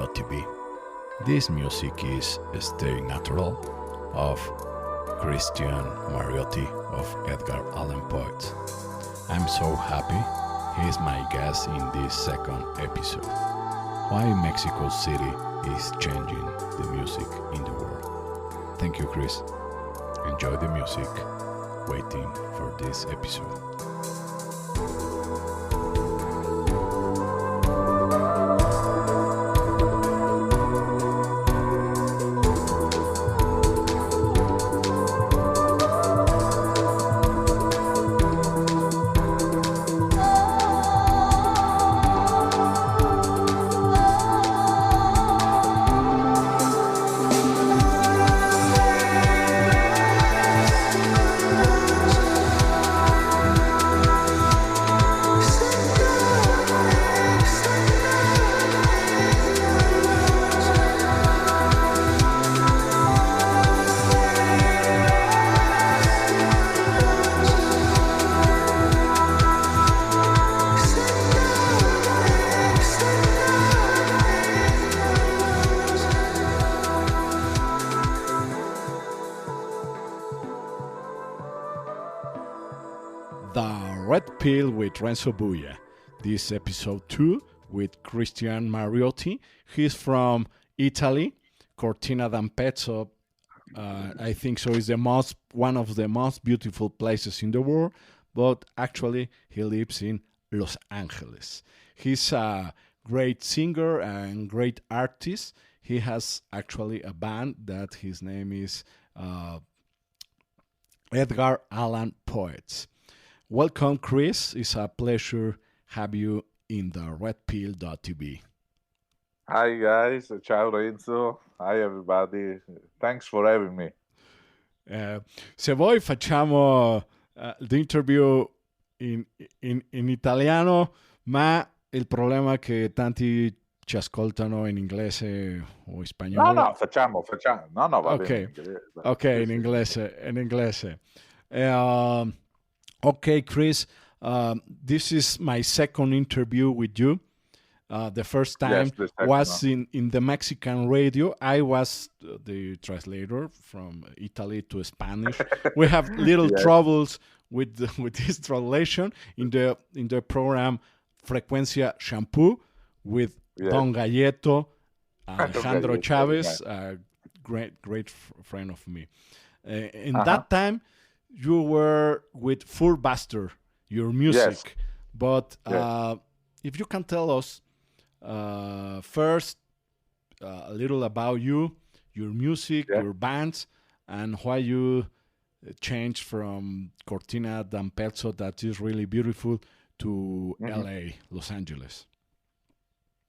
TheRedPilltv. This music is Stay Natural of Christian Mariotti of Edgar Allan Poe. I'm so happy he is my guest in this second episode. Why Mexico City is changing the music in the world. Thank you, Chris. Enjoy the music. Waiting for this episode. The Red Pill with Renzo Buia. This episode 2 with Christian Mariotti. He's from Italy, Cortina d'Ampezzo. I think so. Is one of the most beautiful places in the world, but actually he lives in Los Angeles. He's a great singer and great artist. He has actually a band that his name is Edgar Allan Poe. Welcome, Chris. It's a pleasure have you in the TheRedPilltv. Hi guys, ciao Renzo, hi everybody, thanks for having me. Se vuoi facciamo l'interview in italiano, ma il problema è che tanti ci ascoltano in inglese o in spagnolo. No, facciamo. No, va bene. Ok, in inglese. Okay, Chris, this is my second interview with you. The first time was in the Mexican radio. I was the translator from Italy to Spanish. We have little troubles with this translation in the program Frecuencia Shampoo with Don Galleto, Alejandro Chavez, a great friend of me. In that time, you were with Fullbuster, your music. But if you can tell us first a little about you, your music, your bands, and why you changed from Cortina d'Ampezzo, that is really beautiful, to L.A., Los Angeles.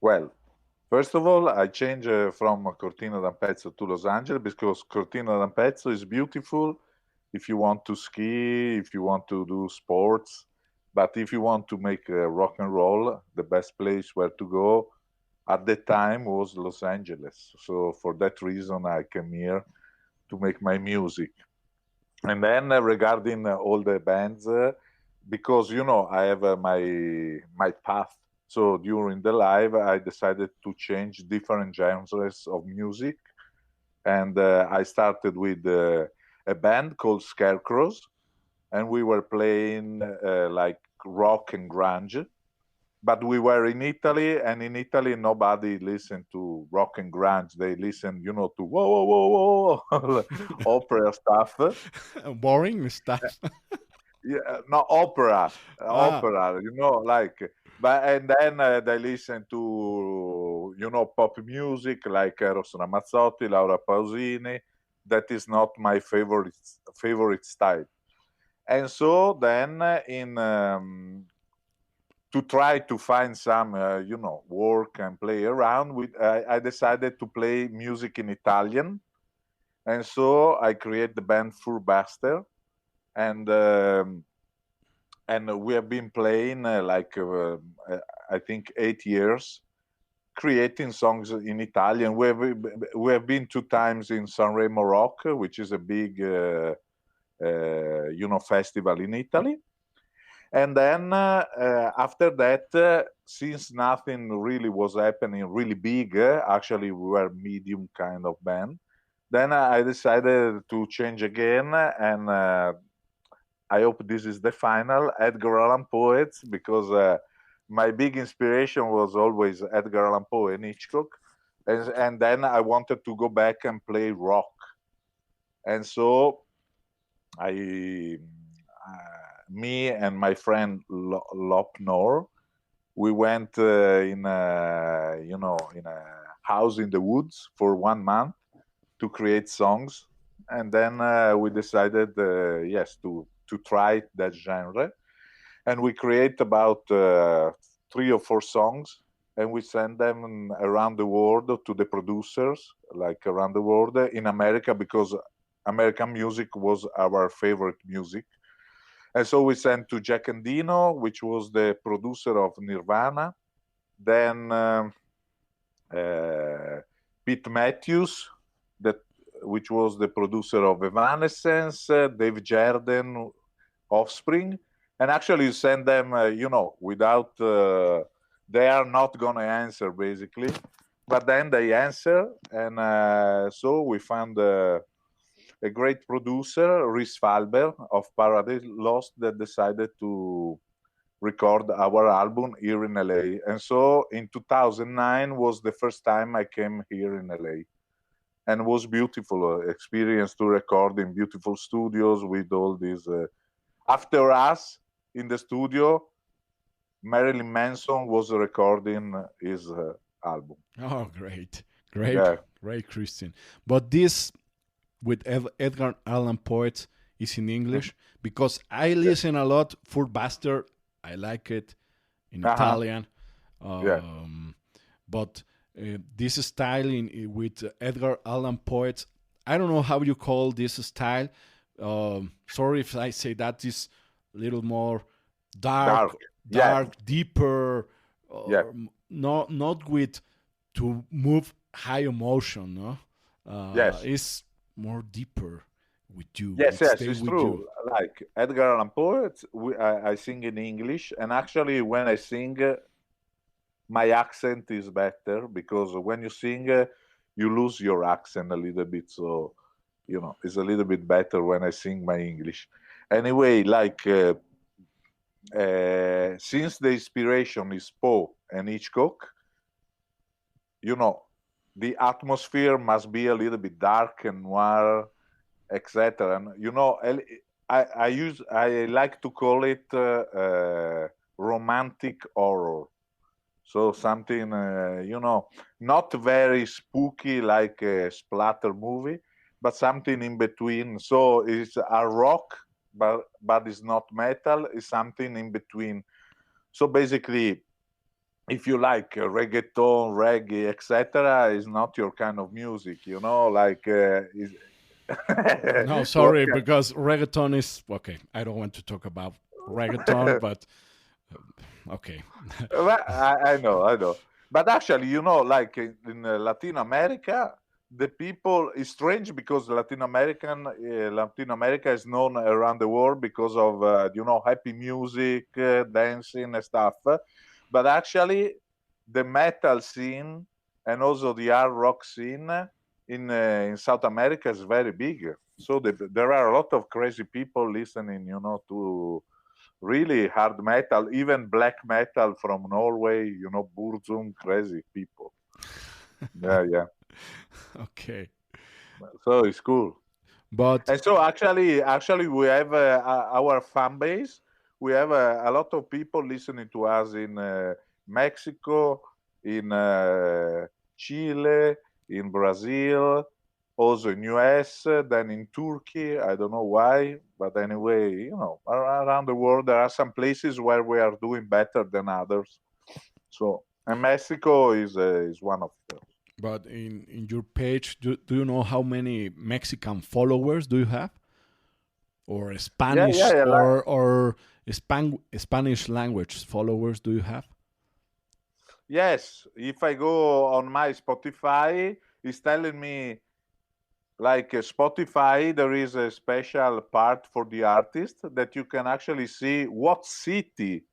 Well, first of all, I changed from Cortina d'Ampezzo to Los Angeles because Cortina d'Ampezzo is beautiful if you want to ski, if you want to do sports, but if you want to make rock and roll, the best place where to go at the time was Los Angeles. So for that reason, I came here to make my music. And then regarding all the bands, because, I have my path. So during the live, I decided to change different genres of music. And I started with a band called Scarecrows, and we were playing like rock and grunge. But we were in Italy, and in Italy nobody listened to rock and grunge. They listened, to whoa, opera stuff. Boring stuff. Opera, But and then they listen to pop music like Eros Ramazzotti, Laura Pausini. That is not my favorite style. And so then to try to find some work and play around with, I decided to play music in Italian, and so I create the band Fullbuster, and we have been playing I think 8 years, creating songs in Italian. We have been 2 times in Sanremo Rock, which is a big festival in Italy. And then after that, since nothing really was happening really big, actually we were medium kind of band. Then I decided to change again, and I hope this is the final, Edgar Allan Poe, because my big inspiration was always Edgar Allan Poe and Hitchcock. And then I wanted to go back and play rock. And so me and my friend Lopnor, we went in a house in the woods for 1 month to create songs, and then we decided, yes, to try that genre, and we create about 3 or 4 songs, and we send them around the world to the producers, like around the world in America, because American music was our favorite music. And so we sent to Jack Endino, which was the producer of Nirvana, then Pete Matthews, which was the producer of Evanescence, Dave Jarden, Offspring, and actually you send them, without, they are not going to answer basically, but then they answer, and so we found a great producer, Rhys Falber of Paradise Lost, that decided to record our album here in LA. And so in 2009 was the first time I came here in LA. And it was beautiful experience to record in beautiful studios with all these. After us in the studio, Marilyn Manson was recording his album. Oh, great, yeah. Great, Christian. But this with Edgar Allan Poe is in English, because I listen a lot for Bastard. I like it in Italian. But this style with Edgar Allan Poe, I don't know how you call this style. Sorry if I say that is a little more dark, deeper. Not with to move high emotion. No, it's more deeper with you. Yes, it's true. Like Edgar Allan Poe, I sing in English, and actually when I sing, my accent is better, because when you sing, you lose your accent a little bit. So, it's a little bit better when I sing my English. Anyway, like since the inspiration is Poe and Hitchcock, the atmosphere must be a little bit dark and noir, etc. And I like to call it romantic horror. So something not very spooky like a splatter movie, but something in between. So it's a rock, but it's not metal. It's something in between. So basically, if you like reggaeton, reggae, etc., is not your kind of music, like. No, sorry, because reggaeton is okay. I don't want to talk about reggaeton, but okay. Well, I know. But actually, like in Latin America, the people is strange, because Latin America is known around the world because of happy music, dancing and stuff. But actually, the metal scene and also the hard rock scene in South America is very big. So there are a lot of crazy people listening, to really hard metal, even black metal from Norway, Burzum, crazy people. Yeah. Okay. So it's cool. And so actually we have our fan base. We have a lot of people listening to us in Mexico, in Chile, in Brazil, also in US, then in Turkey. I don't know why, but anyway, around the world there are some places where we are doing better than others. So, and Mexico is one of them. But in your page, do you know how many Mexican followers do you have, or Spanish or Spanish language followers do you have? Yes, if I go on my Spotify, it's telling me like Spotify, there is a special part for the artist that you can actually see what city